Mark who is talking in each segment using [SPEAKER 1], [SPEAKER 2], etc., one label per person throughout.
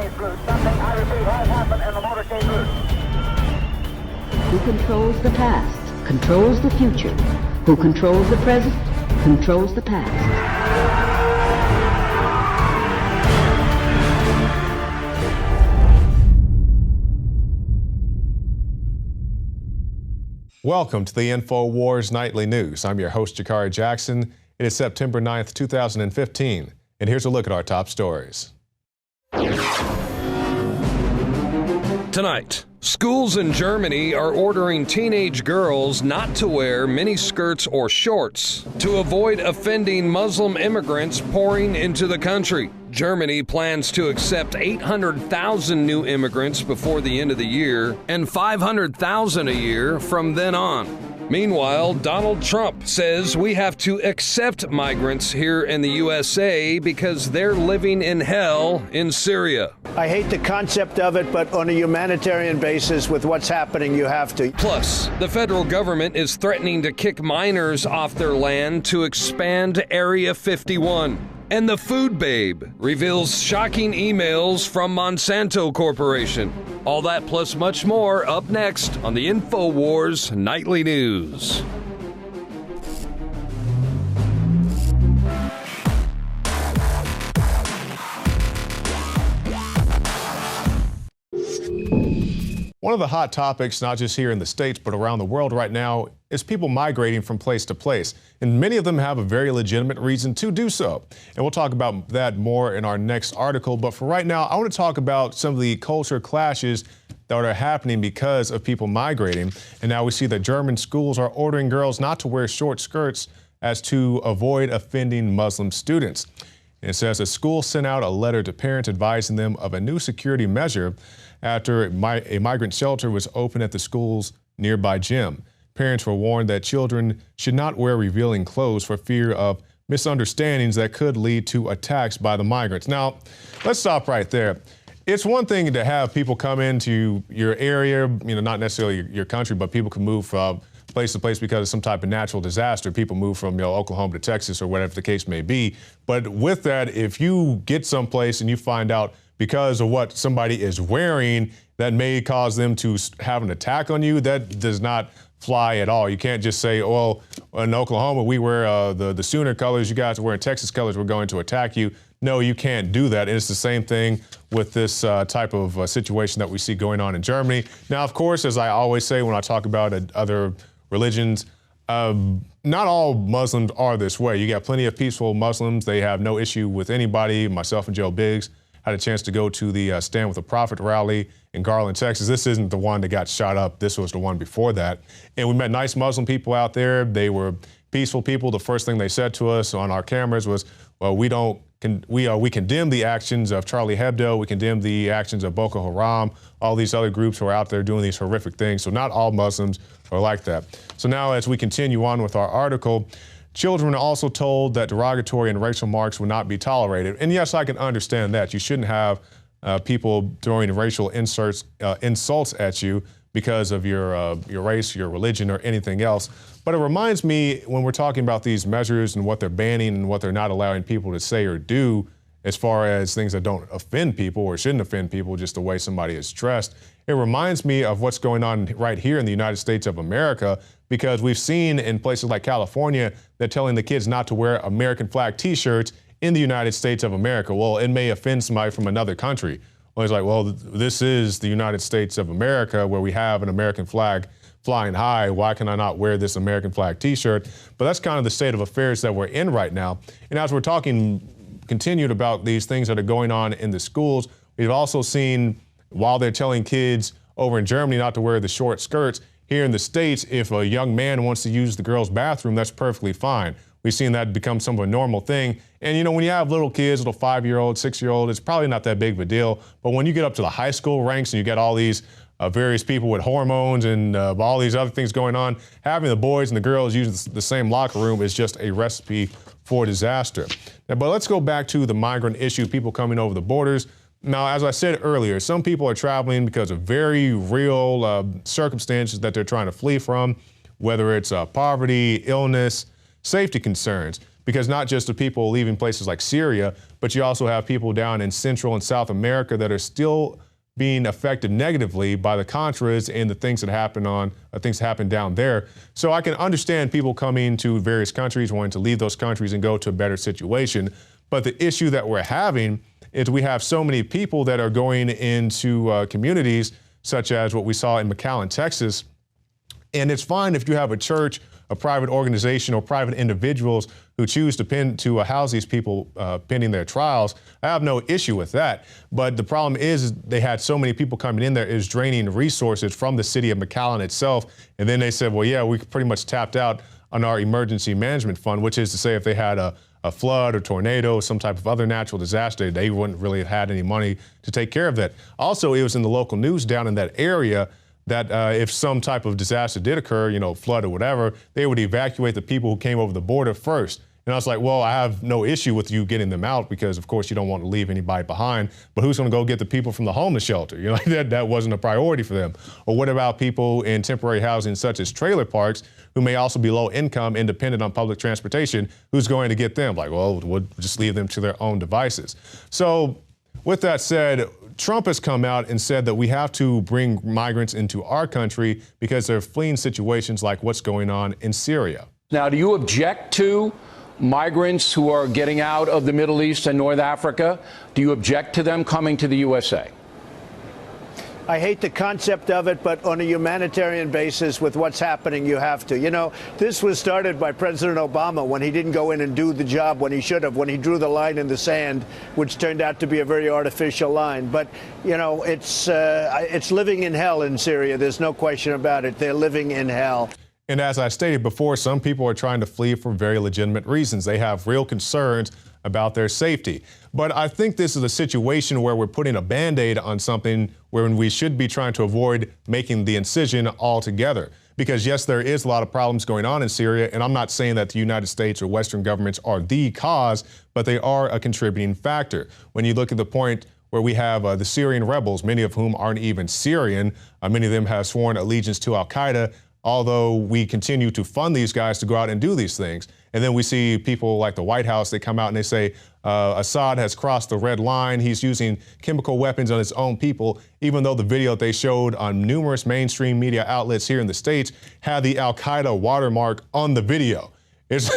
[SPEAKER 1] motorcade route. Something, I repeat, has happened in the motorcade route.
[SPEAKER 2] Who controls the past, controls the future. Who controls the present, controls the past.
[SPEAKER 3] Welcome to the Infowars Nightly News. I'm your host, Jakari Jackson. It is September 9th, 2015, and here's a look at our top stories.
[SPEAKER 4] Tonight, schools in Germany are ordering teenage girls not to wear miniskirts or shorts to avoid offending Muslim immigrants pouring into the country. Germany plans to accept 800,000 new immigrants before the end of the year and 500,000 a year from then on. Meanwhile, Donald Trump says we have to accept migrants here in the USA because they're living in hell in Syria.
[SPEAKER 5] I hate the concept of it, but on a humanitarian basis with what's happening, you have to.
[SPEAKER 4] Plus, the federal government is threatening to kick miners off their land to expand Area 51. And the Food Babe reveals shocking emails from Monsanto Corporation. All that plus much more up next on the Infowars Nightly News.
[SPEAKER 3] One of the hot topics, not just here in the States, but around the world right now, is people migrating from place to place. And many of them have a very legitimate reason to do so. And we'll talk about that more in our next article. But for right now, I want to talk about some of the culture clashes that are happening because of people migrating. And now we see that German schools are ordering girls not to wear short skirts as to avoid offending Muslim students. And it says a school sent out a letter to parents advising them of a new security measure after a migrant shelter was opened at the school's nearby gym. Parents were warned that children should not wear revealing clothes for fear of misunderstandings that could lead to attacks by the migrants. Now, let's stop right there. It's one thing to have people come into your area, not necessarily your country, but people can move from place to place because of some type of natural disaster. People move from Oklahoma to Texas or whatever the case may be. But with that, if you get someplace and you find out because of what somebody is wearing that may cause them to have an attack on you, that does not fly at all. You can't just say, well, in Oklahoma, we wear the Sooner colors. You guys are wearing Texas colors. We're going to attack you. No, you can't do that. And it's the same thing with this type of situation that we see going on in Germany. Now, of course, as I always say when I talk about other religions, not all Muslims are this way. You got plenty of peaceful Muslims. They have no issue with anybody. Myself and Joe Biggs had a chance to go to the Stand with the Prophet rally in Garland, Texas. This isn't the one that got shot up. This was the one before that. And we met nice Muslim people out there. They were peaceful people. The first thing they said to us on our cameras was, well, we condemn the actions of Charlie Hebdo. We condemn the actions of Boko Haram, all these other groups who are out there doing these horrific things. So not all Muslims are like that. So now as we continue on with our article, children are also told that derogatory and racial remarks will not be tolerated. And yes, I can understand that. You shouldn't have people throwing racial insults at you because of your race, your religion, or anything else. But it reminds me, when we're talking about these measures and what they're banning and what they're not allowing people to say or do, as far as things that don't offend people or shouldn't offend people, just the way somebody is dressed, it reminds me of what's going on right here in the United States of America, because we've seen in places like California, they're telling the kids not to wear American flag t-shirts in the United States of America. Well, it may offend somebody from another country. Well, it's like, well, this is the United States of America where we have an American flag flying high. Why can I not wear this American flag t-shirt? But that's kind of the state of affairs that we're in right now. And as we're continued about these things that are going on in the schools, we've also seen, while they're telling kids over in Germany not to wear the short skirts, here in the States, if a young man wants to use the girls' bathroom, that's perfectly fine. We've seen that become some of a normal thing. And when you have little kids, little 5-year-old, 6-year-old, it's probably not that big of a deal. But when you get up to the high school ranks and you get all these various people with hormones and all these other things going on, having the boys and the girls use the same locker room is just a recipe for disaster. Now, but let's go back to the migrant issue, people coming over the borders. Now, as I said earlier, some people are traveling because of very real circumstances that they're trying to flee from, whether it's poverty, illness, safety concerns. because not just the people leaving places like Syria, but you also have people down in Central and South America that are still being affected negatively by the Contras and the things that happen down there. So I can understand people coming to various countries, wanting to leave those countries and go to a better situation. But the issue that we're having is we have so many people that are going into communities such as what we saw in McAllen, Texas. And it's fine if you have a church, a private organization, or private individuals who choose to house these people pending their trials. I have no issue with that. But the problem is they had so many people coming in there, is draining resources from the city of McAllen itself. And then they said, well, yeah, we pretty much tapped out on our emergency management fund, which is to say if they had a flood or tornado or some type of other natural disaster, they wouldn't really have had any money to take care of that. Also, it was in the local news down in that area that if some type of disaster did occur, flood or whatever, they would evacuate the people who came over the border first. And I was like, well, I have no issue with you getting them out because, of course, you don't want to leave anybody behind. But who's going to go get the people from the homeless shelter? That wasn't a priority for them. Or what about people in temporary housing such as trailer parks who may also be low income and dependent on public transportation? Who's going to get them? Like, well, we'll just leave them to their own devices. So with that said, Trump has come out and said that we have to bring migrants into our country because they're fleeing situations like what's going on in Syria.
[SPEAKER 6] Now, do you object to migrants who are getting out of the Middle East and North Africa? Do you object to them coming to the USA?
[SPEAKER 5] I hate the concept of it, but on a humanitarian basis with what's happening, you have to. This was started by President Obama when he didn't go in and do the job when he should have, when he drew the line in the sand, which turned out to be a very artificial line. But, it's living in hell in Syria. There's no question about it. They're living in hell.
[SPEAKER 3] And as I stated before, some people are trying to flee for very legitimate reasons. They have real concerns about their safety. But I think this is a situation where we're putting a Band-Aid on something where we should be trying to avoid making the incision altogether. Because yes, there is a lot of problems going on in Syria, and I'm not saying that the United States or Western governments are the cause, but they are a contributing factor. When you look at the point where we have the Syrian rebels, many of whom aren't even Syrian, many of them have sworn allegiance to al-Qaeda, although we continue to fund these guys to go out and do these things. And then we see people like the White House, they come out and they say, Assad has crossed the red line. He's using chemical weapons on his own people, even though the video they showed on numerous mainstream media outlets here in the States had the al-Qaeda watermark on the video. It's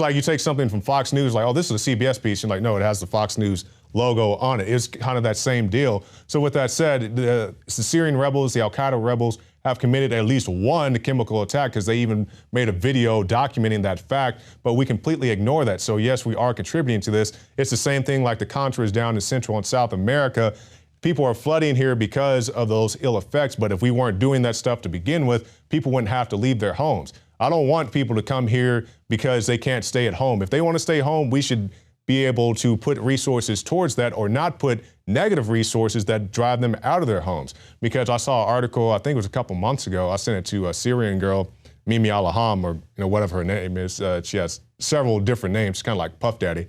[SPEAKER 3] like you take something from Fox News, like, oh, this is a CBS piece. You're like, no, it has the Fox News logo on it. It's kind of that same deal. So with that said, the Syrian rebels, the al-Qaeda rebels, have committed at least one chemical attack because they even made a video documenting that fact, but we completely ignore that. So yes, we are contributing to this. It's the same thing like the Contras down in Central and South America. People are flooding here because of those ill effects, but if we weren't doing that stuff to begin with, people wouldn't have to leave their homes. I don't want people to come here because they can't stay at home. If they want to stay home, we should be able to put resources towards that or not put negative resources that drive them out of their homes. Because I saw an article, I think it was a couple months ago, I sent it to a Syrian girl, Mimi Alaham, or whatever her name is. She has several different names, kind of like Puff Daddy,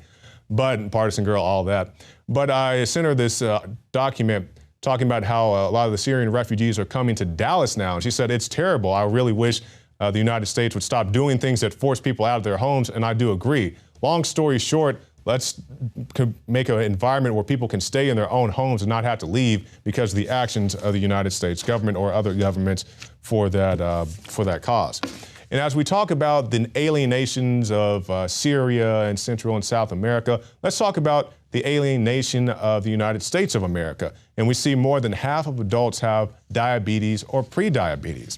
[SPEAKER 3] but Partisan Girl, all that. But I sent her this document talking about how a lot of the Syrian refugees are coming to Dallas now. And she said, it's terrible. I really wish the United States would stop doing things that force people out of their homes. And I do agree. Long story short, let's make an environment where people can stay in their own homes and not have to leave because of the actions of the United States government or other governments for that cause. And as we talk about the alienations of Syria and Central and South America, let's talk about the alienation of the United States of America. And we see more than half of adults have diabetes or prediabetes.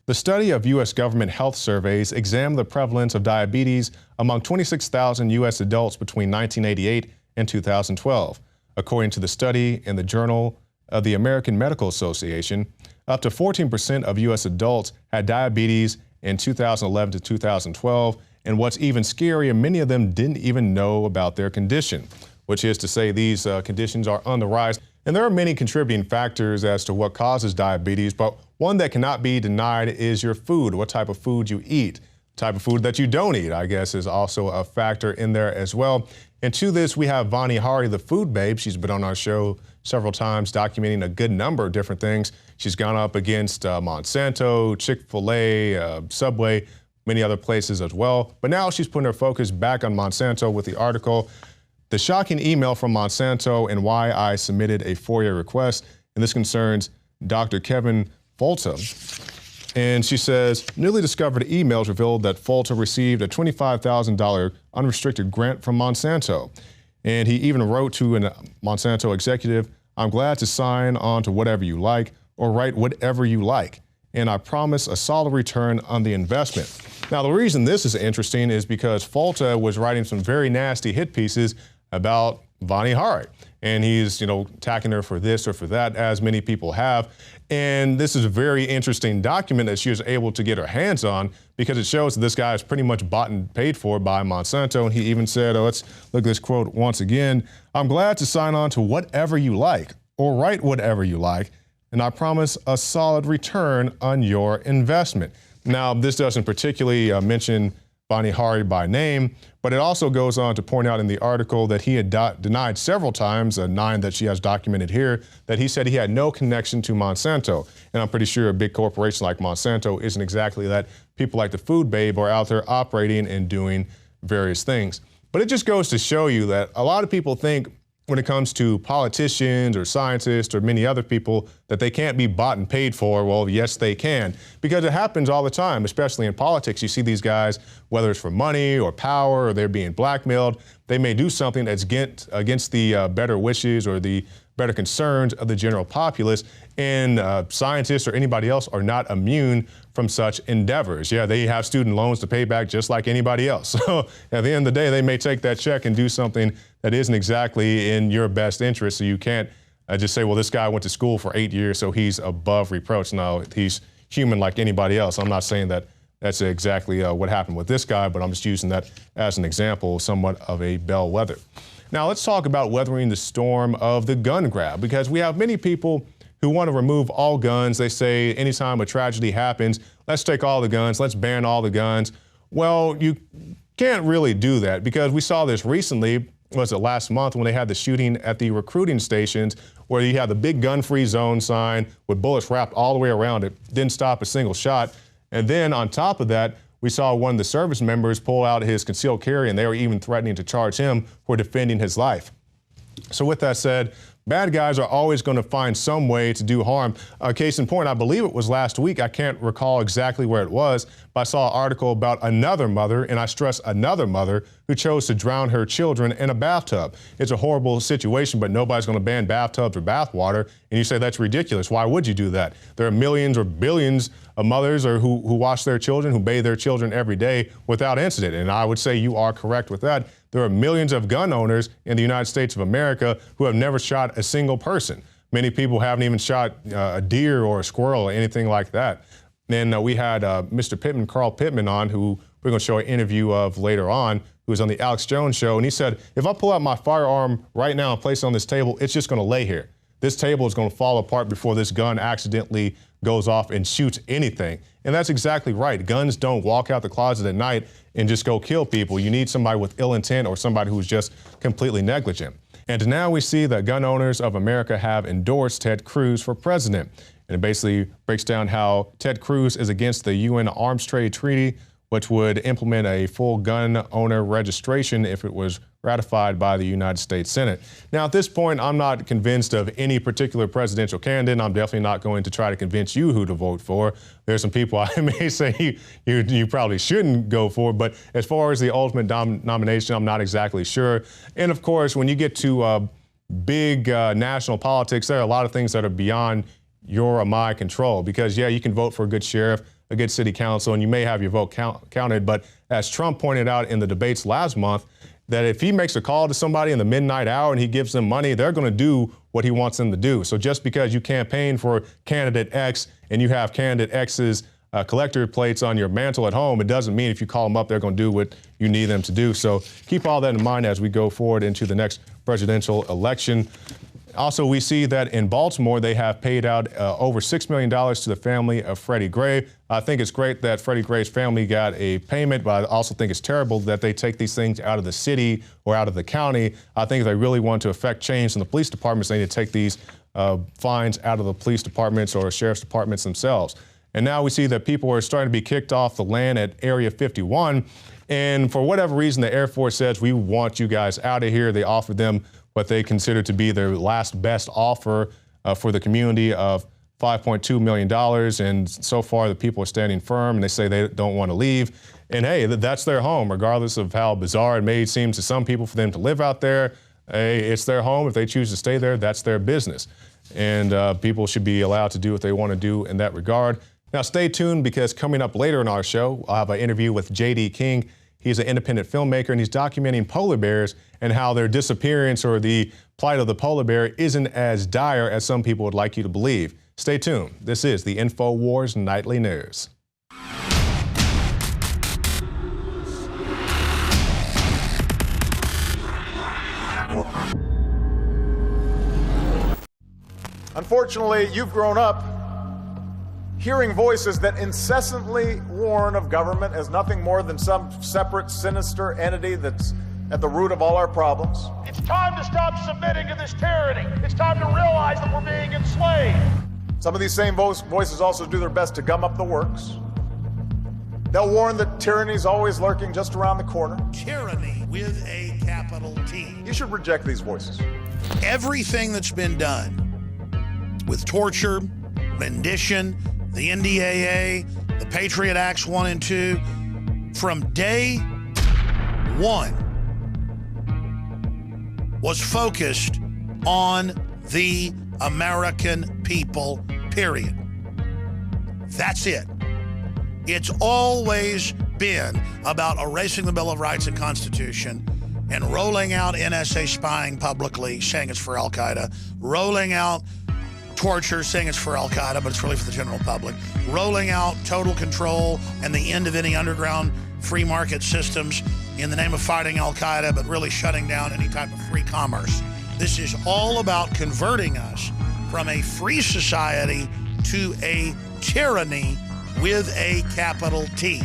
[SPEAKER 3] The study of U.S. government health surveys examined the prevalence of diabetes among 26,000 U.S. adults between 1988 and 2012. According to the study in the Journal of the American Medical Association, up to 14% of U.S. adults had diabetes in 2011 to 2012, and what's even scarier, many of them didn't even know about their condition, which is to say these conditions are on the rise. And there are many contributing factors as to what causes diabetes, but one that cannot be denied is your food, what type of food you eat. Type of food that you don't eat, I guess, is also a factor in there as well. And to this, we have Vani Hari, the food babe. She's been on our show several times, documenting a good number of different things. She's gone up against Monsanto, Chick-fil-A, Subway, many other places as well. But now she's putting her focus back on Monsanto with the article, "The Shocking Email from Monsanto and Why I Submitted a FOIA Request." And this concerns Dr. Kevin Folta. And she says, newly discovered emails revealed that Folta received a $25,000 unrestricted grant from Monsanto. And he even wrote to a Monsanto executive, "I'm glad to sign on to whatever you like or write whatever you like. And I promise a solid return on the investment." Now, the reason this is interesting is because Folta was writing some very nasty hit pieces about Vani Hari. And he's, attacking her for this or for that, as many people have. And this is a very interesting document that she was able to get her hands on because it shows that this guy is pretty much bought and paid for by Monsanto. And he even said, let's look at this quote once again, "I'm glad to sign on to whatever you like or write whatever you like, and I promise a solid return on your investment." Now, this doesn't particularly mention Vani Hari by name, but it also goes on to point out in the article that he had denied several times, 9 that she has documented here, that he said he had no connection to Monsanto. And I'm pretty sure a big corporation like Monsanto isn't exactly that. People like the Food Babe are out there operating and doing various things. But it just goes to show you that a lot of people think when it comes to politicians or scientists or many other people that they can't be bought and paid for. Well, yes, they can, because it happens all the time, especially in politics. You see these guys, whether it's for money or power or they're being blackmailed, they may do something that's against the better wishes or the better concerns of the general populace, and scientists or anybody else are not immune from such endeavors. Yeah, they have student loans to pay back just like anybody else. So at the end of the day, they may take that check and do something that isn't exactly in your best interest. So you can't just say, well, this guy went to school for 8 years, so he's above reproach. No, he's human like anybody else. I'm not saying that that's exactly what happened with this guy, but I'm just using that as an example, somewhat of a bellwether. Now let's talk about weathering the storm of the gun grab, because we have many people who want to remove all guns. They say anytime a tragedy happens, let's take all the guns, let's ban all the guns. Well, you can't really do that, because we saw this recently, was it last month, when they had the shooting at the recruiting stations where you had the big gun-free zone sign with bullets wrapped all the way around it, didn't stop a single shot. And then on top of that, we saw one of the service members pull out his concealed carry, and they were even threatening to charge him for defending his life. So with that said, bad guys are always going to find some way to do harm. Case in point, I believe it was last week, I can't recall exactly where it was, but I saw an article about another mother, and I stress another mother, who chose to drown her children in a bathtub. It's a horrible situation, but nobody's going to ban bathtubs or bath water. And you say that's ridiculous. Why would you do that? There are millions or billions of mothers who wash their children, who bathe their children every day without incident. And I would say you are correct with that. There are millions of gun owners in the United States of America who have never shot a single person. Many people haven't even shot a deer or a squirrel or anything like that. And we had Mr. Pittman, Carl Pittman, on, who we're going to show an interview of later on, who was on the Alex Jones show. And he said, if I pull out my firearm right now and place it on this table, it's just going to lay here. This table is going to fall apart before this gun accidentally goes off and shoots anything. And that's exactly right. Guns don't walk out the closet at night and just go kill people. You need somebody with ill intent or somebody who's just completely negligent. And now we see that gun owners of America have endorsed Ted Cruz for president. And it basically breaks down how Ted Cruz is against the UN Arms Trade Treaty, which would implement a full gun owner registration if it was ratified by the United States Senate. Now, at this point, I'm not convinced of any particular presidential candidate. I'm definitely not going to try to convince you who to vote for. There's some people I may say you probably shouldn't go for, but as far as the ultimate nomination, I'm not exactly sure. And of course, when you get to big national politics, there are a lot of things that are beyond your or my control, because yeah, you can vote for a good sheriff, a good city council, and you may have your vote counted. But as Trump pointed out in the debates last month, that if he makes a call to somebody in the midnight hour and he gives them money, they're going to do what he wants them to do. So just because you campaign for candidate X and you have candidate X's collector plates on your mantle at home, it doesn't mean if you call them up, they're going to do what you need them to do. So keep all that in mind as we go forward into the next presidential election. Also, we see that in Baltimore, they have paid out over $6 million to the family of Freddie Gray. I think it's great that Freddie Gray's family got a payment, but I also think it's terrible that they take these things out of the city or out of the county. I think if they really want to affect change in the police departments, they need to take these fines out of the police departments or sheriff's departments themselves. And now we see that people are starting to be kicked off the land at Area 51. And for whatever reason, the Air Force says, we want you guys out of here. They offered them what they consider to be their last best offer for the community of $5.2 million. And so far, the people are standing firm, and they say they don't want to leave. And hey, that's their home, regardless of how bizarre it may seem to some people for them to live out there. Hey, it's their home. If they choose to stay there, that's their business. And people should be allowed to do what they want to do in that regard. Now, stay tuned, because coming up later in our show, I'll have an interview with J.D. King. He's an independent filmmaker, and he's documenting polar bears and how their disappearance or the plight of the polar bear isn't as dire as some people would like you to believe. Stay tuned. This is the Infowars Nightly News.
[SPEAKER 7] Unfortunately, you've grown up hearing voices that incessantly warn of government as nothing more than some separate, sinister entity that's at the root of all our problems.
[SPEAKER 1] It's time to stop submitting to this tyranny. It's time to realize that we're being enslaved.
[SPEAKER 7] Some of these same voices also do their best to gum up the works. They'll warn that tyranny is always lurking just around the corner.
[SPEAKER 8] Tyranny with a capital T.
[SPEAKER 7] You should reject these voices.
[SPEAKER 8] Everything that's been done with torture, rendition, the NDAA, the Patriot Acts 1 and 2, from day one was focused on the American people, period. That's it. It's always been about erasing the Bill of Rights and Constitution and rolling out NSA spying publicly, saying it's for Al-Qaeda, rolling out torture, saying it's for Al-Qaeda, but it's really for the general public, rolling out total control and the end of any underground free market systems in the name of fighting Al-Qaeda, but really shutting down any type of free commerce. This is all about converting us from a free society to a tyranny with a capital T.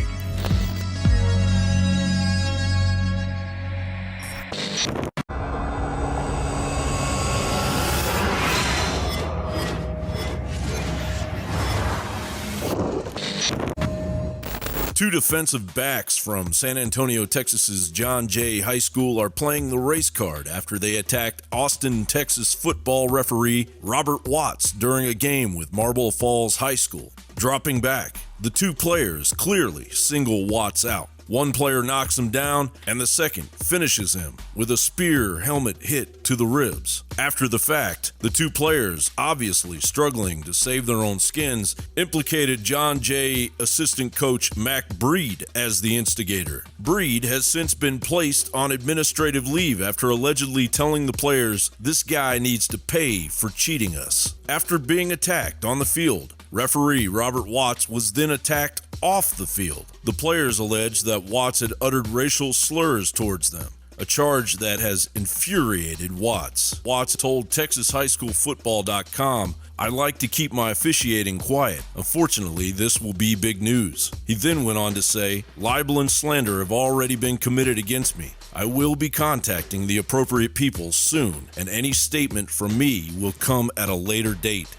[SPEAKER 9] Two defensive backs from San Antonio, Texas's John Jay High School are playing the race card after they attacked Austin, Texas football referee Robert Watts during a game with Marble Falls High School. Dropping back, the two players clearly single Watts out. One player knocks him down, and the second finishes him with a spear helmet hit to the ribs. After the fact, the two players, obviously struggling to save their own skins, implicated John Jay assistant coach Mac Breed as the instigator. Breed has since been placed on administrative leave after allegedly telling the players, "This guy needs to pay for cheating us." After being attacked on the field, referee Robert Watts was then attacked off the field. The players allege that Watts had uttered racial slurs towards them, a charge that has infuriated Watts. Watts told TexasHighSchoolFootball.com, "I like to keep my officiating quiet. Unfortunately, this will be big news." He then went on to say, "Libel and slander have already been committed against me. I will be contacting the appropriate people soon, and any statement from me will come at a later date."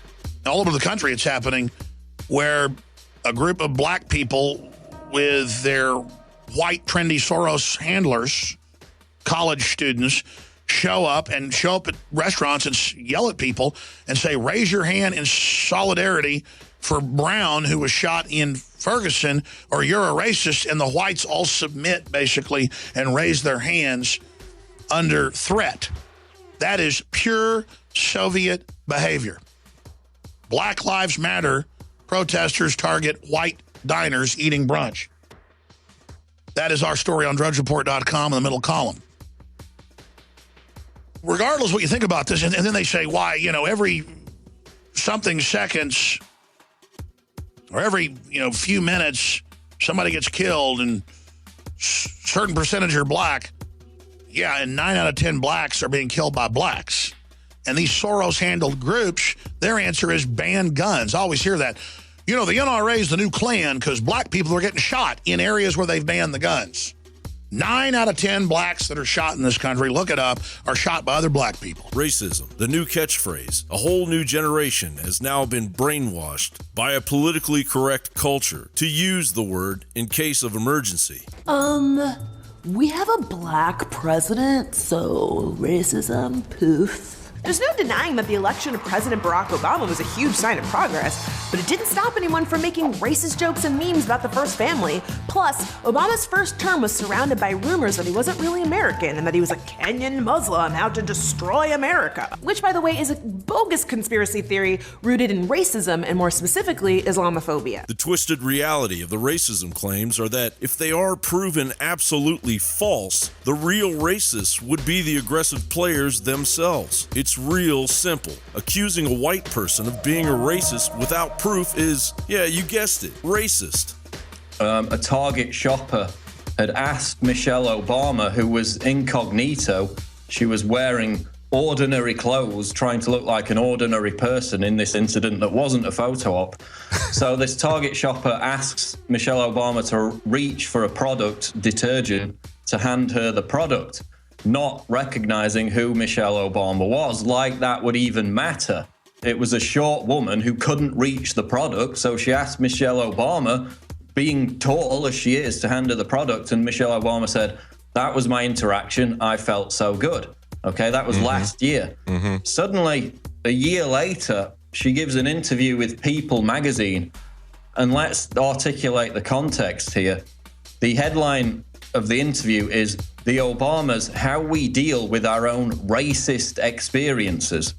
[SPEAKER 8] All over the country, it's happening where a group of black people with their white, trendy Soros handlers, college students, show up at restaurants and yell at people and say, "Raise your hand in solidarity for Brown, who was shot in Ferguson, or you're a racist," and the whites all submit, basically, and raise their hands under threat. That is pure Soviet behavior. Black Lives Matter protesters target white diners eating brunch. That is our story on DrudgeReport.com in the middle column. Regardless of what you think about this, and then they say, why, every something seconds or every, few minutes, somebody gets killed and certain percentage are black. Yeah, and 9 out of 10 blacks are being killed by blacks. And these Soros-handled groups, their answer is ban guns. I always hear that. The NRA is the new Klan because black people are getting shot in areas where they've banned the guns. 9 out of 10 blacks that are shot in this country, look it up, are shot by other black people.
[SPEAKER 9] Racism, the new catchphrase. A whole new generation has now been brainwashed by a politically correct culture to use the word in case of emergency.
[SPEAKER 10] We have a black president, so racism, poof.
[SPEAKER 11] There's no denying that the election of President Barack Obama was a huge sign of progress, but it didn't stop anyone from making racist jokes and memes about the first family. Plus, Obama's first term was surrounded by rumors that he wasn't really American and that he was a Kenyan Muslim out to destroy America. Which, by the way, is a bogus conspiracy theory rooted in racism and more specifically, Islamophobia.
[SPEAKER 9] The twisted reality of the racism claims are that if they are proven absolutely false, the real racists would be the aggressive players themselves. It's real simple. Accusing a white person of being a racist without proof is, yeah, you guessed it, racist.
[SPEAKER 12] A Target shopper had asked Michelle Obama, who was incognito, she was wearing ordinary clothes, trying to look like an ordinary person in this incident that wasn't a photo op. So this Target shopper asks Michelle Obama to reach for a product, detergent, to hand her the product, not recognizing who Michelle Obama was, like that would even matter. It was a short woman who couldn't reach the product, so she asked Michelle Obama, being tall as she is, to hand her the product, and Michelle Obama said, that was my interaction, I felt so good. Okay, that was last year. Suddenly, a year later, she gives an interview with People magazine, and let's articulate the context here. The headline of the interview is The Obamas, How We Deal with Our Own Racist Experiences.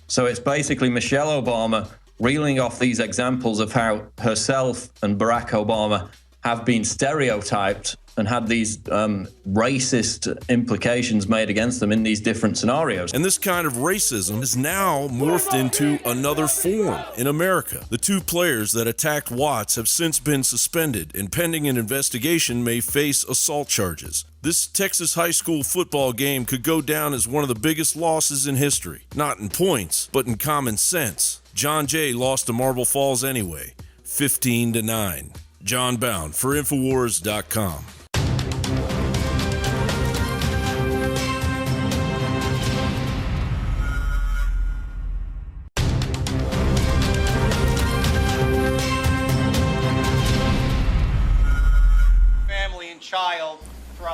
[SPEAKER 12] So it's basically Michelle Obama reeling off these examples of how herself and Barack Obama have been stereotyped and had these racist implications made against them in these different scenarios.
[SPEAKER 9] And this kind of racism has now morphed into another form in America. The two players that attacked Watts have since been suspended, and pending an investigation may face assault charges. This Texas high school football game could go down as one of the biggest losses in history. Not in points, but in common sense. John Jay lost to Marble Falls anyway, 15-9. John Bound for Infowars.com.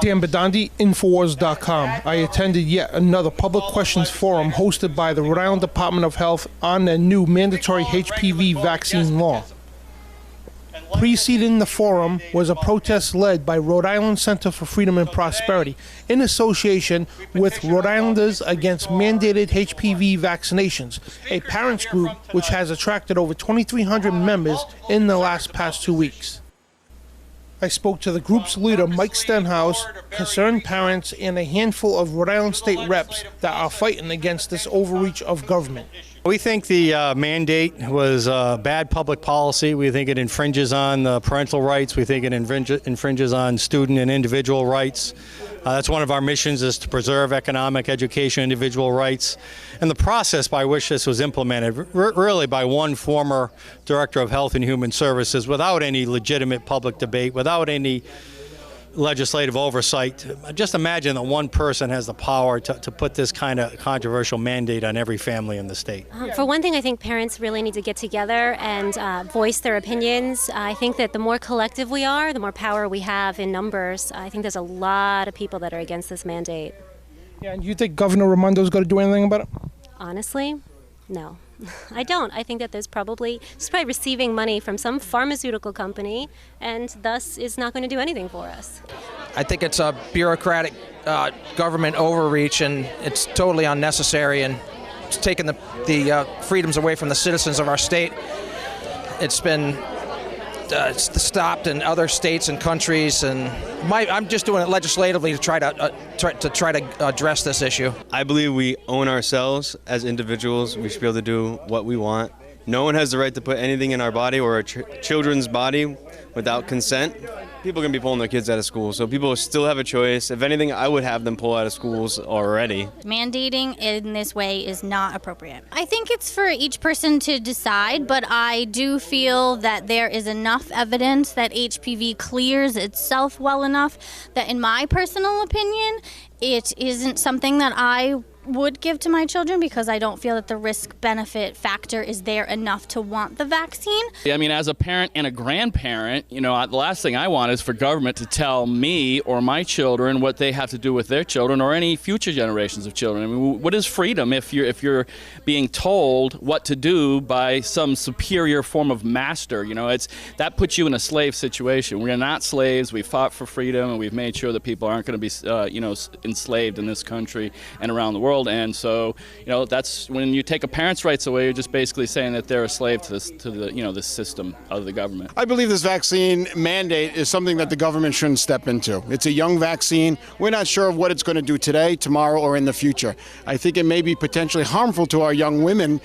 [SPEAKER 13] Dan Bedandi, Infowars.com. I attended yet another public questions forum hosted by the Rhode Island Department of Health on the new mandatory HPV vaccine law. Preceding the forum was a protest led by Rhode Island Center for Freedom and Prosperity in association with Rhode Islanders Against Mandated HPV Vaccinations, a parents group which has attracted over 2,300 members in the past 2 weeks. I spoke to the group's leader, Mike Stenhouse, concerned parents, and a handful of Rhode Island state reps that are fighting against this overreach of government.
[SPEAKER 14] We think the mandate was bad public policy. We think it infringes on parental rights. We think it infringes on student and individual rights. That's one of our missions, is to preserve economic, education, individual rights. And the process by which this was implemented, really by one former Director of Health and Human Services, without any legitimate public debate, without any legislative oversight. Just imagine that one person has the power to put this kind of controversial mandate on every family in the state.
[SPEAKER 15] For one thing, I think parents really need to get together and voice their opinions. I think that the more collective we are, the more power we have in numbers. I think there's a lot of people that are against this mandate.
[SPEAKER 13] Yeah, and you think Governor Raimondo's going to do anything about it?
[SPEAKER 15] Honestly, no. I don't. I think that he's probably receiving money from some pharmaceutical company and thus is not going to do anything for us.
[SPEAKER 16] I think it's a bureaucratic government overreach, and it's totally unnecessary, and it's taken the freedoms away from the citizens of our state. It's been stopped in other states and countries, and I'm just doing it legislatively to try to address this issue.
[SPEAKER 17] I believe we own ourselves as individuals. We should be able to do what we want. No one has the right to put anything in our body or our children's body without consent. People can be pulling their kids out of school, so people still have a choice. If anything, I would have them pull out of schools already.
[SPEAKER 18] Mandating in this way is not appropriate. I think it's for each person to decide, but I do feel that there is enough evidence that HPV clears itself well enough that, in my personal opinion, it isn't something that I would give to my children because I don't feel that the risk-benefit factor is there enough to want the vaccine.
[SPEAKER 19] I mean, as a parent and a grandparent, you know, the last thing I want is for government to tell me or my children what they have to do with their children or any future generations of children. I mean, what is freedom if you're being told what to do by some superior form of master? You know, that puts you in a slave situation. We're not slaves. We fought for freedom, and we've made sure that people aren't going to be, enslaved in this country and around the world. And so, that's when you take a parent's rights away, you're just basically saying that they're a slave to this system of the government.
[SPEAKER 20] I believe this vaccine mandate is something that the government shouldn't step into. It's a young vaccine. We're not sure of what it's going to do today, tomorrow, or in the future. I think it may be potentially harmful to our young women.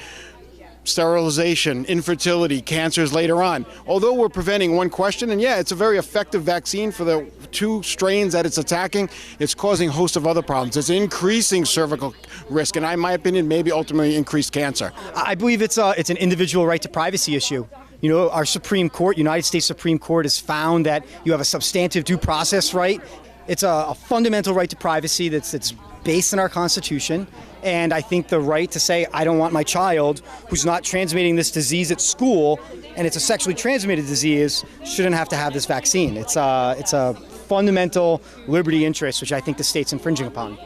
[SPEAKER 20] Sterilization, infertility, cancers later on. Although we're preventing one question, and yeah, it's a very effective vaccine for the 2 strains that it's attacking, it's causing a host of other problems. It's increasing cervical risk, and in my opinion, maybe ultimately increased cancer.
[SPEAKER 21] I believe it's an individual right to privacy issue. You know, our Supreme Court, United States Supreme Court, has found that you have a substantive due process right. It's a fundamental right to privacy that's based in our Constitution. And I think the right to say, I don't want my child who's not transmitting this disease at school, and it's a sexually transmitted disease, shouldn't have to have this vaccine. It's a fundamental liberty interest, which I think the state's infringing upon.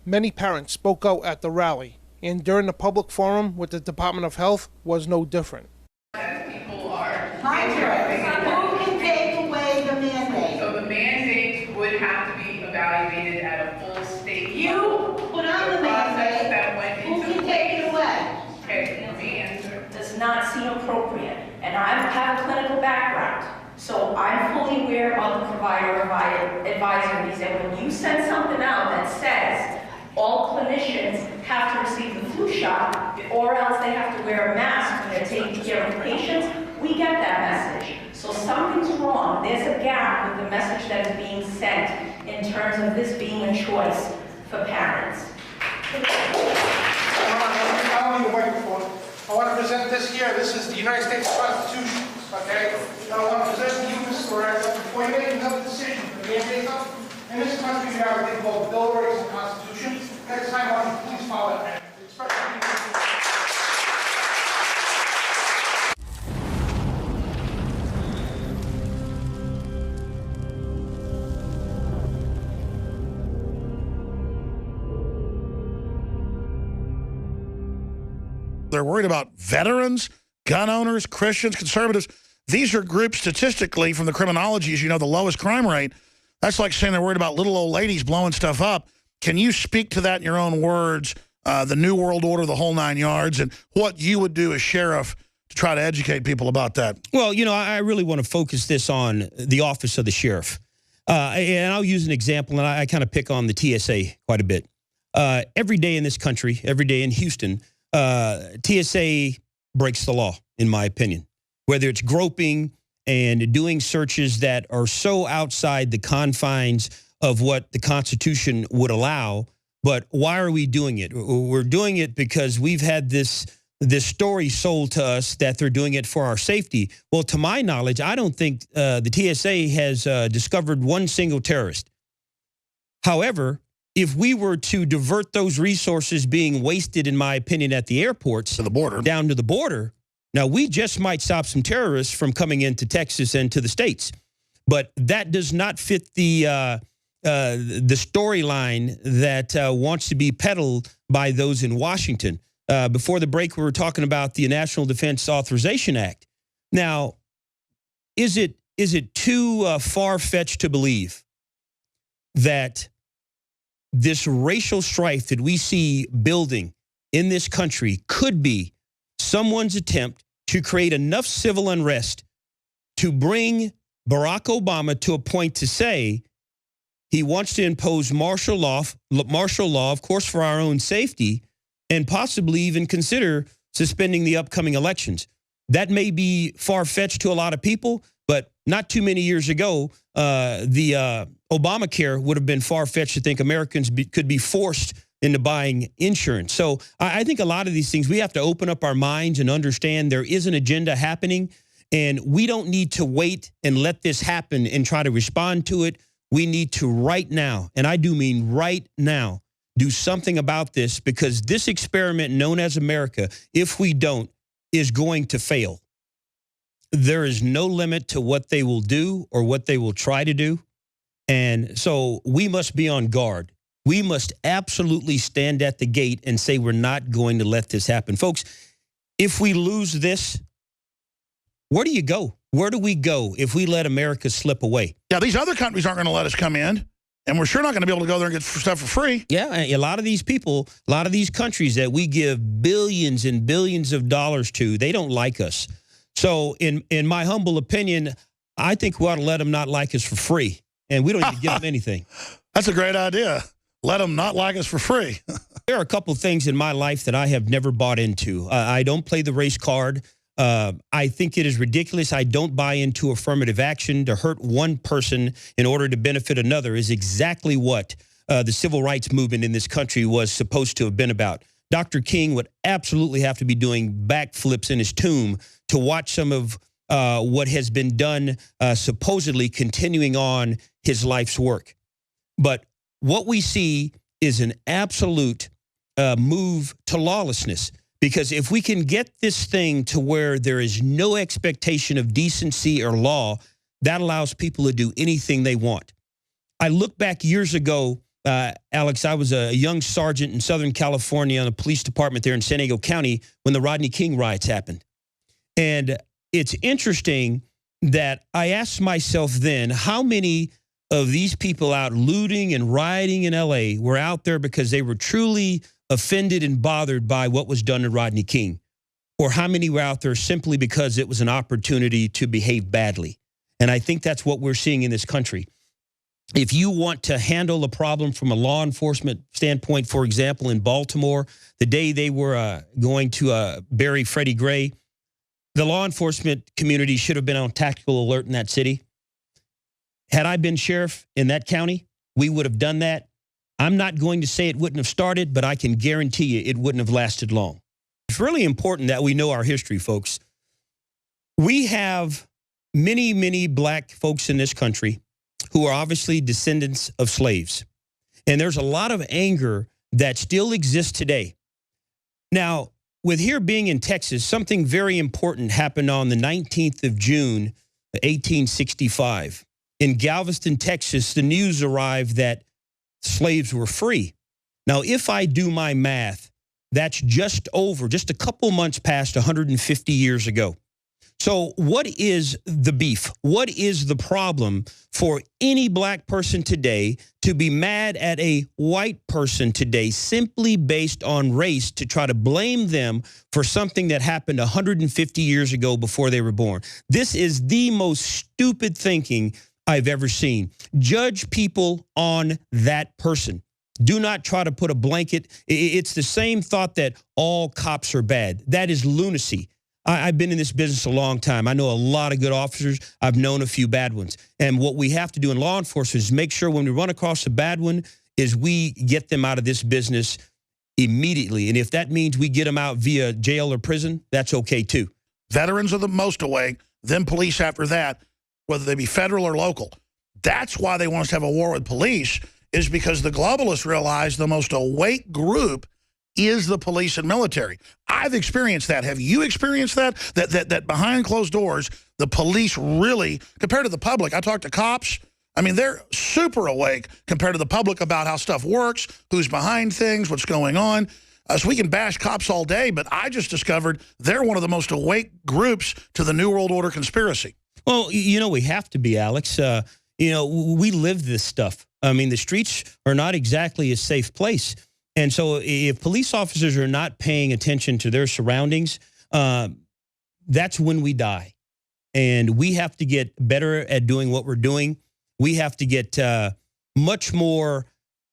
[SPEAKER 13] Many parents spoke out at the rally, and during the public forum with the Department of Health was no different.
[SPEAKER 22] People are. Who can take away the mandate? So the mandate would have to be evaluated at a full state. You put on the mandate. That went into who can take it away? Okay, let me answer.
[SPEAKER 23] Does not seem appropriate, and I have a clinical background, so I'm fully aware of the provider advisories. And when you send something out that says all clinicians have to receive the flu shot, or else they have to wear a mask when they're taking care of patients, we get that message. So something's wrong. There's a gap with the message that is being sent in terms of this being a choice for parents.
[SPEAKER 24] I want to present this here. This is the United States Constitution. Okay? I want to present to you, Mr. Loretta, before you make another decision for the mandate. In this country, we have a thing called the Bill of Rights and Constitution. Next time, I want you to please follow that.
[SPEAKER 8] They're worried about veterans, gun owners, Christians, conservatives. These are groups statistically from the criminology, as you know, the lowest crime rate. That's like saying they're worried about little old ladies blowing stuff up. Can you speak to that in your own words, the New World Order, the whole 9 yards, and what you would do as sheriff to try to educate people about that?
[SPEAKER 25] Well, I really want to focus this on the office of the sheriff. And I'll use an example, and I kind of pick on the TSA quite a bit. Every day in this country, every day in Houston, TSA breaks the law, in my opinion. Whether it's groping and doing searches that are so outside the confines of what the Constitution would allow. But why are we doing it? We're doing it because we've had this story sold to us that they're doing it for our safety. Well, to my knowledge, I don't think the TSA has discovered one single terrorist. However, if we were to divert those resources being wasted, in my opinion, at the airports
[SPEAKER 8] to the border,
[SPEAKER 25] down to the border, now we just might stop some terrorists from coming into Texas and to the states. But that does not fit the storyline that wants to be peddled by those in Washington. Before the break, we were talking about the National Defense Authorization Act. Now, is it too far-fetched to believe that this racial strife that we see building in this country could be someone's attempt to create enough civil unrest to bring Barack Obama to a point to say he wants to impose martial law, of course, for our own safety, and possibly even consider suspending the upcoming elections. That may be far-fetched to a lot of people, but not too many years ago, the Obamacare would have been far-fetched to think Americans could be forced into buying insurance. So I think a lot of these things, we have to open up our minds and understand there is an agenda happening, and we don't need to wait and let this happen and try to respond to it. We need to right now, and I do mean right now, do something about this, because this experiment known as America, if we don't, is going to fail. There is no limit to what they will do or what they will try to do. And so we must be on guard. We must absolutely stand at the gate and say we're not going to let this happen. Folks, if we lose this, where do you go? Where do we go if we let America slip away?
[SPEAKER 2] Yeah, these other countries aren't going to let us come in, and we're sure not going to be able to go there and get stuff for free.
[SPEAKER 25] Yeah, a lot of these people, a lot of these countries that we give billions and billions of dollars to, they don't like us. So in my humble opinion, I think we ought to let them not like us for free, and we don't need to give them anything.
[SPEAKER 2] That's a great idea. Let them not like us for free.
[SPEAKER 25] There are a couple of things in my life that I have never bought into. I don't play the race card. I think it is ridiculous. I don't buy into affirmative action. To hurt one person in order to benefit another is exactly what the civil rights movement in this country was supposed to have been about. Dr. King would absolutely have to be doing backflips in his tomb to watch some of what has been done, supposedly continuing on his life's work. But what we see is an absolute move to lawlessness. Because if we can get this thing to where there is no expectation of decency or law, that allows people to do anything they want. I look back years ago, Alex, I was a young sergeant in Southern California on the police department there in San Diego County when the Rodney King riots happened. And it's interesting that I asked myself then, how many of these people out looting and rioting in L.A. were out there because they were truly offended and bothered by what was done to Rodney King? Or how many were out there simply because it was an opportunity to behave badly? And I think that's what we're seeing in this country. If you want to handle a problem from a law enforcement standpoint, for example, in Baltimore, the day they were going to bury Freddie Gray, the law enforcement community should have been on tactical alert in that city. Had I been sheriff in that county, we would have done that. I'm not going to say it wouldn't have started, but I can guarantee you it wouldn't have lasted long. It's really important that we know our history, folks. We have many, many black folks in this country who are obviously descendants of slaves. And there's a lot of anger that still exists today. Now, with here being in Texas, something very important happened on the 19th of June, 1865. In Galveston, Texas, the news arrived that slaves were free. Now, if I do my math, that's just a couple months past 150 years ago. So what is the beef? What is the problem for any black person today to be mad at a white person today simply based on race, to try to blame them for something that happened 150 years ago before they were born? This is the most stupid thinking I've ever seen. Judge people on that person. Do not try to put a blanket. It's the same thought that all cops are bad. That is lunacy. I've been in this business a long time. I know a lot of good officers. I've known a few bad ones. And what we have to do in law enforcement is make sure when we run across a bad one is we get them out of this business immediately. And if that means we get them out via jail or prison, that's okay too.
[SPEAKER 2] Veterans are the most awake, then police after that, whether they be federal or local. That's why they want us to have a war with police, is because the globalists realize the most awake group is the police and military. I've experienced that. Have you experienced that? That behind closed doors, the police really, compared to the public, I talk to cops, I mean, they're super awake compared to the public about how stuff works, who's behind things, what's going on. So we can bash cops all day, but I just discovered they're one of the most awake groups to the New World Order conspiracy.
[SPEAKER 25] Well, you know, we have to be, Alex. You know, we live this stuff. I mean, the streets are not exactly a safe place. And so if police officers are not paying attention to their surroundings, that's when we die. And we have to get better at doing what we're doing. We have to get much more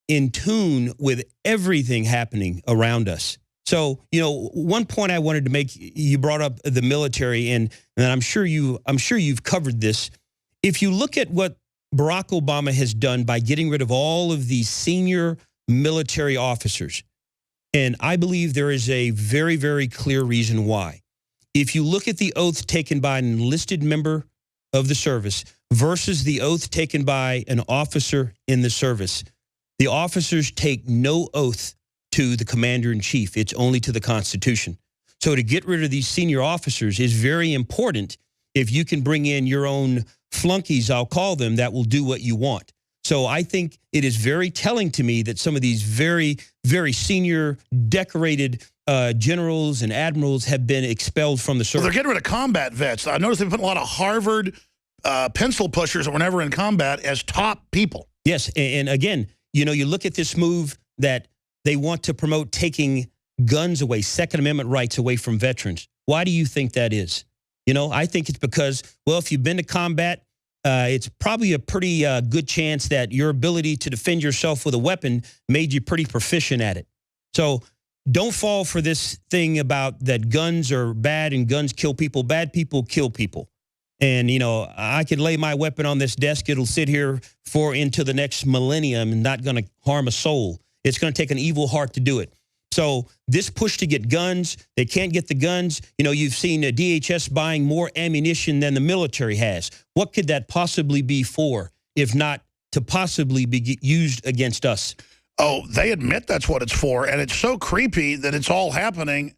[SPEAKER 25] in tune with everything happening around us. So, you know, one point I wanted to make, you brought up the military, and I'm sure you've covered this. If you look at what Barack Obama has done by getting rid of all of these senior military officers, and I believe there is a very, very clear reason why. If you look at the oath taken by an enlisted member of the service versus the oath taken by an officer in the service, the officers take no oath to the commander-in-chief. It's only to the Constitution. So to get rid of these senior officers is very important if you can bring in your own flunkies, I'll call them, that will do what you want. So I think it is very telling to me that some of these very, very senior, decorated generals and admirals have been expelled from the service.
[SPEAKER 2] Well, they're getting rid of combat vets. I noticed they put a lot of Harvard pencil pushers that were never in combat as top people.
[SPEAKER 25] Yes, and again, you know, you look at this move that they want to promote taking guns away, Second Amendment rights away from veterans. Why do you think that is? You know, I think it's because, well, if you've been to combat, it's probably a pretty good chance that your ability to defend yourself with a weapon made you pretty proficient at it. So don't fall for this thing about that guns are bad and guns kill people. Bad people kill people. And, you know, I could lay my weapon on this desk. It'll sit here for into the next millennium and not going to harm a soul. It's going to take an evil heart to do it. So this push to get guns, they can't get the guns. You know, you've seen DHS buying more ammunition than the military has. What could that possibly be for, if not to possibly be used against us?
[SPEAKER 2] Oh, they admit that's what it's for. And it's so creepy that it's all happening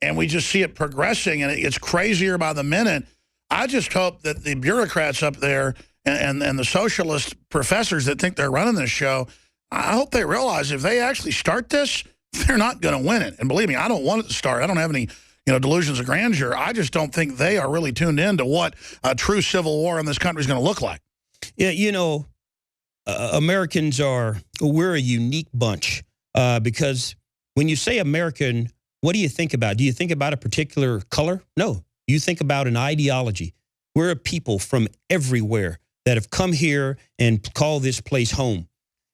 [SPEAKER 2] and we just see it progressing and it gets crazier by the minute. I just hope that the bureaucrats up there and the socialist professors that think they're running this show, I hope they realize if they actually start this, they're not going to win it. And believe me, I don't want it to start. I don't have any, you know, delusions of grandeur. I just don't think they are really tuned in to what a true civil war in this country is going to look like.
[SPEAKER 25] Yeah, you know, Americans we're a unique bunch because when you say American, what do you think about? Do you think about a particular color? No, you think about an ideology. We're a people from everywhere that have come here and call this place home.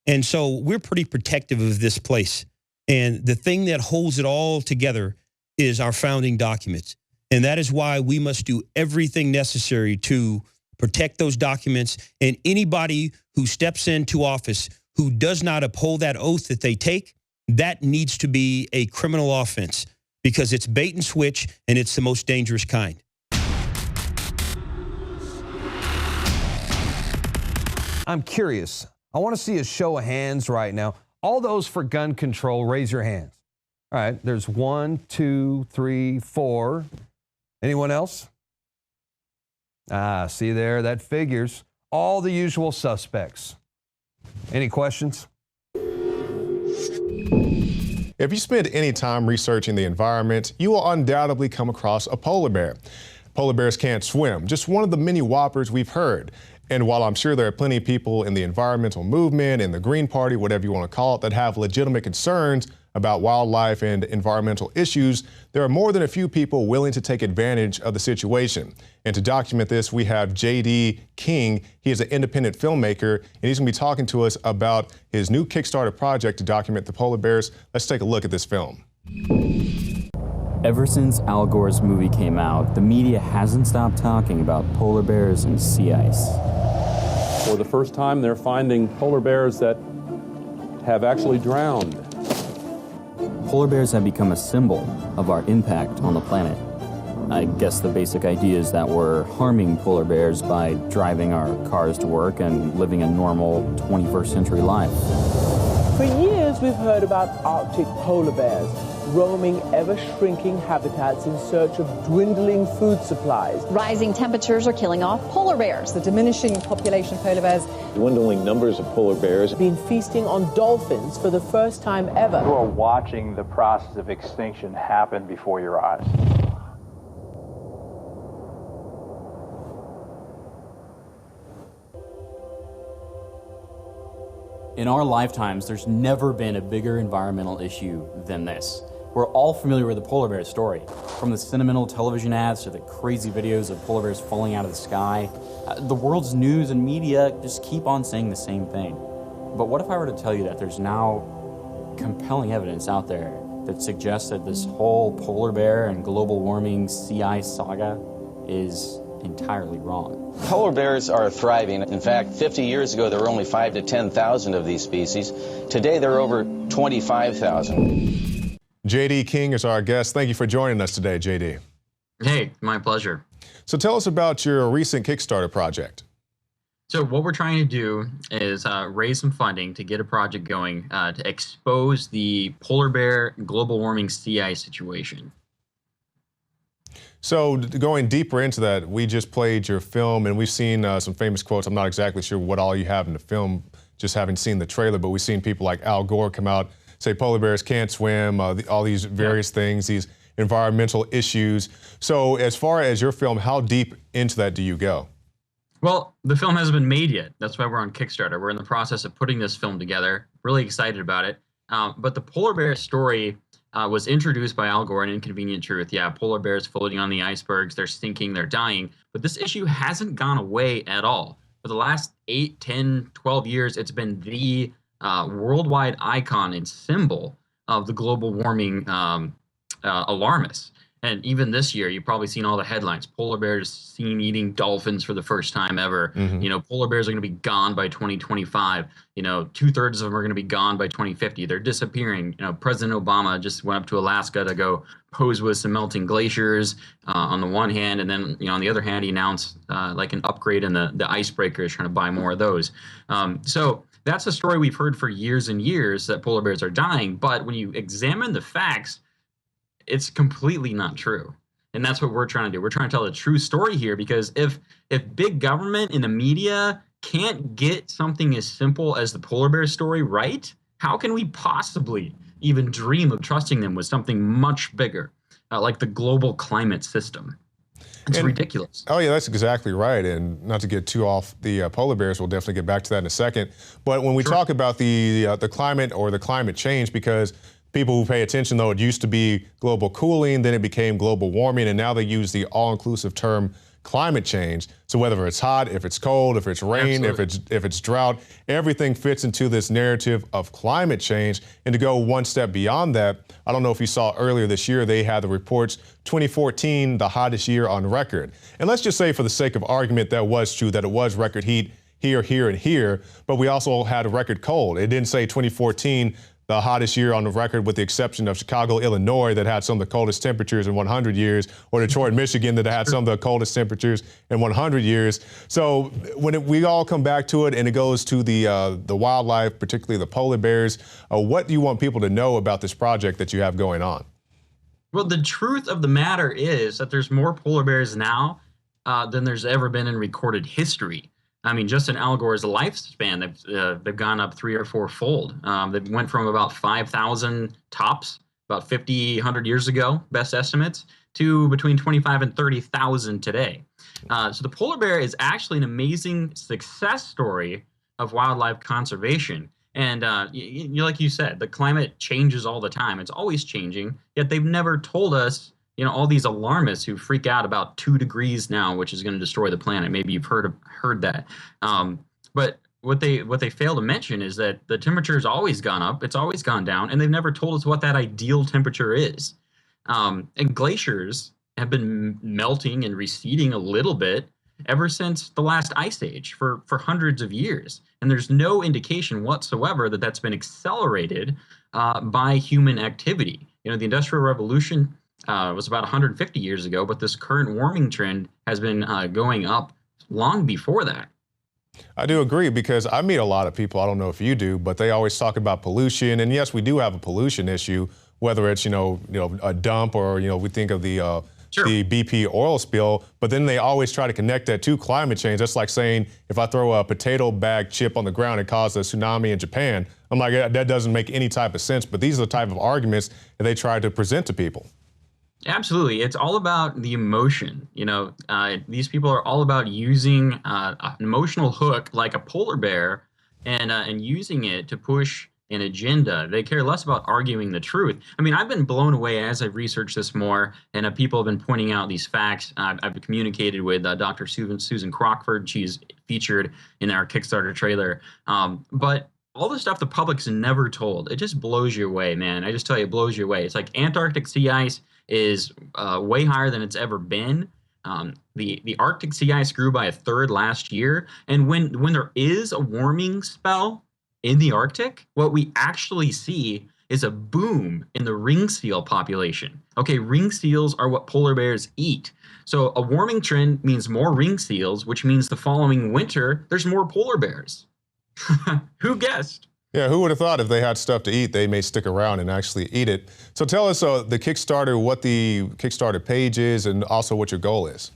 [SPEAKER 25] And so we're pretty protective of this place. And the thing that holds it all together is our founding documents. And that is why we must do everything necessary to protect those documents. And anybody who steps into office who does not uphold that oath that they take, that needs to be a criminal offense because it's bait and switch and it's the most dangerous kind.
[SPEAKER 1] I'm curious. I want to see a show of hands right now. All those for gun control, raise your hands. All right, there's 1, 2, 3, 4. Anyone else? See there, that figures. All the usual suspects. Any questions?
[SPEAKER 3] If you spend any time researching the environment, you will undoubtedly come across a polar bear. Polar bears can't swim, just one of the many whoppers we've heard. And while I'm sure there are plenty of people in the environmental movement, in the Green Party, whatever you want to call it, that have legitimate concerns about wildlife and environmental issues, there are more than a few people willing to take advantage of the situation. And to document this, we have J.D. King. He is an independent filmmaker, and he's going to be talking to us about his new Kickstarter project to document the polar bears. Let's take a look at this film.
[SPEAKER 4] Ever since Al Gore's movie came out, the media hasn't stopped talking about polar bears and sea ice.
[SPEAKER 5] For the first time, they're finding polar bears that have actually drowned.
[SPEAKER 4] Polar bears have become a symbol of our impact on the planet. I guess the basic idea is that we're harming polar bears by driving our cars to work and living a normal 21st century life.
[SPEAKER 6] For years, we've heard about Arctic polar bears roaming ever-shrinking habitats in search of dwindling food supplies.
[SPEAKER 26] Rising temperatures are killing off polar bears. The diminishing population of polar bears.
[SPEAKER 6] Dwindling numbers of polar bears have been feasting on dolphins for the first time ever.
[SPEAKER 27] You are watching the process of extinction happen before your eyes.
[SPEAKER 4] In our lifetimes, there's never been a bigger environmental issue than this. We're all familiar with the polar bear story, from the sentimental television ads to the crazy videos of polar bears falling out of the sky. The world's news and media just keep on saying the same thing. But what if I were to tell you that there's now compelling evidence out there that suggests that this whole polar bear and global warming sea ice saga is entirely wrong.
[SPEAKER 7] Polar bears are thriving. In fact, 50 years ago, there were only 5,000 to 10,000 of these species. Today, there are over 25,000.
[SPEAKER 3] JD King is our guest. Thank you for joining us today, JD.
[SPEAKER 9] Hey, my pleasure.
[SPEAKER 3] So tell us about your recent Kickstarter project.
[SPEAKER 9] So what we're trying to do is raise some funding to get a project going to expose the polar bear global warming sea ice situation.
[SPEAKER 3] So going deeper into that, we just played your film and we've seen some famous quotes. I'm not exactly sure what all you have in the film, just having seen the trailer, but we've seen people like Al Gore come out, say polar bears can't swim, all these various things, these environmental issues. So as far as your film, how deep into that do you go?
[SPEAKER 9] Well, the film hasn't been made yet. That's why we're on Kickstarter. We're in the process of putting this film together. Really excited about it. But the polar bear story was introduced by Al Gore in Inconvenient Truth. Yeah, polar bears floating on the icebergs, they're sinking, they're dying. But this issue hasn't gone away at all. For the last 8, 10, 12 years, it's been the worldwide icon and symbol of the global warming alarmists. And even this year, you've probably seen all the headlines. Polar bears seen eating dolphins for the first time ever.
[SPEAKER 3] Mm-hmm.
[SPEAKER 9] You know, polar bears are going to be gone by 2025. You know, 2/3 of them are going to be gone by 2050. They're disappearing. You know, President Obama just went up to Alaska to go pose with some melting glaciers on the one hand. And then, you know, on the other hand, he announced like an upgrade in the icebreakers, trying to buy more of those. So that's a story we've heard for years and years, that polar bears are dying. But when you examine the facts, it's completely not true. And that's what we're trying to do. We're trying to tell a true story here, because if big government and the media can't get something as simple as the polar bear story right, how can we possibly even dream of trusting them with something much bigger, like the global climate system? It's ridiculous.
[SPEAKER 3] Oh, yeah, that's exactly right. And not to get too off the polar bears, we'll definitely get back to that in a second. But when we talk about the climate or the climate change, because people who pay attention, though, it used to be global cooling, then it became global warming, and now they use the all-inclusive term climate change. So whether it's hot, if it's cold, if it's rain, if it's drought, everything fits into this narrative of climate change. And to go one step beyond that, I don't know if you saw earlier this year, they had the reports 2014, the hottest year on record. And let's just say, for the sake of argument, that was true, that it was record heat here, here, and here, but we also had a record cold. It didn't say 2014, the hottest year on the record, with the exception of Chicago, Illinois, that had some of the coldest temperatures in 100 years, or Detroit, Michigan, that had some of the coldest temperatures in 100 years. So when we all come back to it and it goes to the wildlife, particularly the polar bears, what do you want people to know about this project that you have going on?
[SPEAKER 9] Well, the truth of the matter is that there's more polar bears now than there's ever been in recorded history. I mean, just in Al Gore's lifespan, they've gone up 3 or 4-fold. They went from about 5,000 tops about 50, 100 years ago, best estimates, to between 25 and 30,000 today. So the polar bear is actually an amazing success story of wildlife conservation. And like you said, the climate changes all the time. It's always changing, yet they've never told us, you know, all these alarmists who freak out about 2 degrees now, which is going to destroy the planet. Maybe you've heard that. But what they fail to mention is that the temperature's always gone up, it's always gone down, and they've never told us what that ideal temperature is. And glaciers have been melting and receding a little bit ever since the last ice age for hundreds of years. And there's no indication whatsoever that that's been accelerated by human activity. You know, the Industrial Revolution was about 150 years ago, but this current warming trend has been going up long before that.
[SPEAKER 3] I do agree, because I meet a lot of people, I don't know if you do, but they always talk about pollution. And yes, we do have a pollution issue, whether it's, you know, a dump, or, we think of the BP oil spill, but then they always try to connect that to climate change. That's like saying, if I throw a potato bag chip on the ground, it caused a tsunami in Japan. I'm like, that doesn't make any type of sense. But these are the type of arguments that they try to present to people.
[SPEAKER 9] Absolutely. It's all about the emotion. You know, these people are all about using an emotional hook like a polar bear and using it to push an agenda. They care less about arguing the truth. I mean, I've been blown away as I've researched this more, and people have been pointing out these facts. I've communicated with Dr. Susan Crockford. She's featured in our Kickstarter trailer. But all the stuff the public's never told. It just blows you away, man. I just tell you, it blows you away. It's like Antarctic sea ice is way higher than it's ever been. The Arctic sea ice grew by 1/3 last year. And when there is a warming spell in the Arctic, what we actually see is a boom in the ring seal population. Okay, ring seals are what polar bears eat. So a warming trend means more ring seals, which means the following winter, there's more polar bears. Who guessed?
[SPEAKER 3] Yeah, who would have thought if they had stuff to eat, they may stick around and actually eat it. So tell us the Kickstarter, what the Kickstarter page is, and also what your goal is.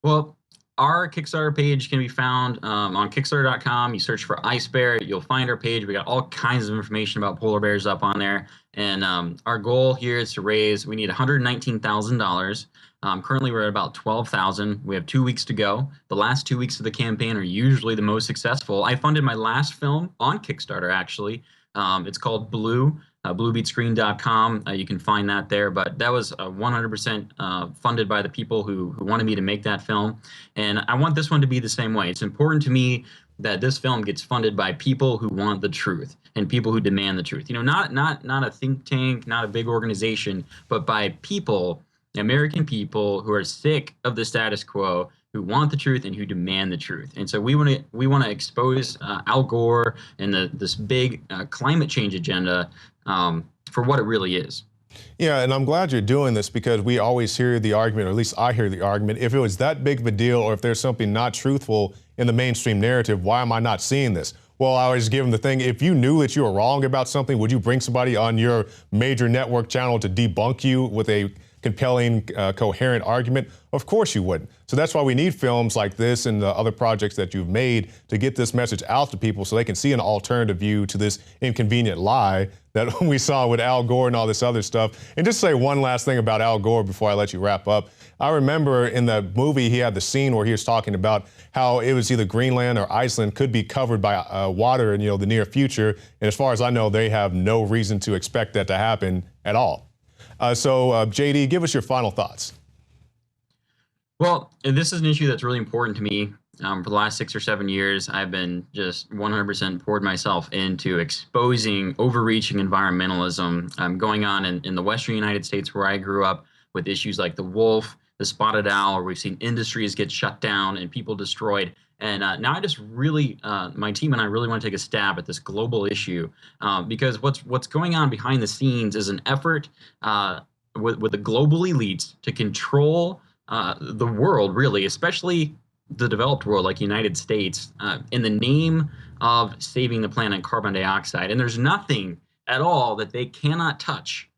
[SPEAKER 9] Well, our Kickstarter page can be found on Kickstarter.com. You search for Ice Bear, you'll find our page. We got all kinds of information about polar bears up on there. And our goal here is to raise, we need $119,000. Currently, we're at about $12,000. We have 2 weeks to go. The last 2 weeks of the campaign are usually the most successful. I funded my last film on Kickstarter, actually. It's called Blue. bluebeatscreen.com. You can find that there, but that was 100% funded by the people who wanted me to make that film. And I want this one to be the same way. It's important to me that this film gets funded by people who want the truth and people who demand the truth. You know, not a think tank, not a big organization, but by people, American people who are sick of the status quo, who want the truth and who demand the truth. And so we want to expose Al Gore and this big climate change agenda for what it really is.
[SPEAKER 3] Yeah, and I'm glad you're doing this because we always hear the argument, or at least I hear the argument, if it was that big of a deal or if there's something not truthful in the mainstream narrative, why am I not seeing this? Well, I always give them the thing, if you knew that you were wrong about something, would you bring somebody on your major network channel to debunk you with a compelling, coherent argument? Of course you wouldn't. So that's why we need films like this and the other projects that you've made to get this message out to people so they can see an alternative view to this inconvenient lie that we saw with Al Gore and all this other stuff. And just say one last thing about Al Gore before I let you wrap up. I remember in the movie he had the scene where he was talking about how it was either Greenland or Iceland could be covered by water in the near future. And as far as I know, they have no reason to expect that to happen at all. So JD, give us your final thoughts.
[SPEAKER 9] Well, this is an issue that's really important to me. For the last 6 or 7 years, I've been just 100% poured myself into exposing overreaching environmentalism going on in the Western United States where I grew up, with issues like the wolf, the spotted owl, where we've seen industries get shut down and people destroyed. And now I just really, my team and I really want to take a stab at this global issue because what's going on behind the scenes is an effort with the global elites to control the world, really, especially the developed world like United States, in the name of saving the planet carbon dioxide. And there's nothing at all that they cannot touch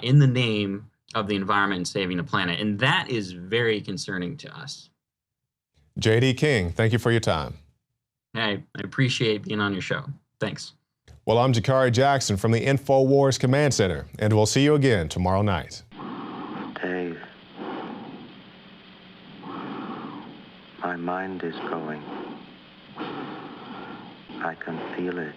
[SPEAKER 9] in the name of the environment and saving the planet. And that is very concerning to us.
[SPEAKER 3] JD King, thank you for your time.
[SPEAKER 9] Hey, I appreciate being on your show. Thanks.
[SPEAKER 3] Well, I'm Jakari Jackson from the Infowars Command Center, and we'll see you again tomorrow night.
[SPEAKER 10] Dave, my mind is going. I can feel it.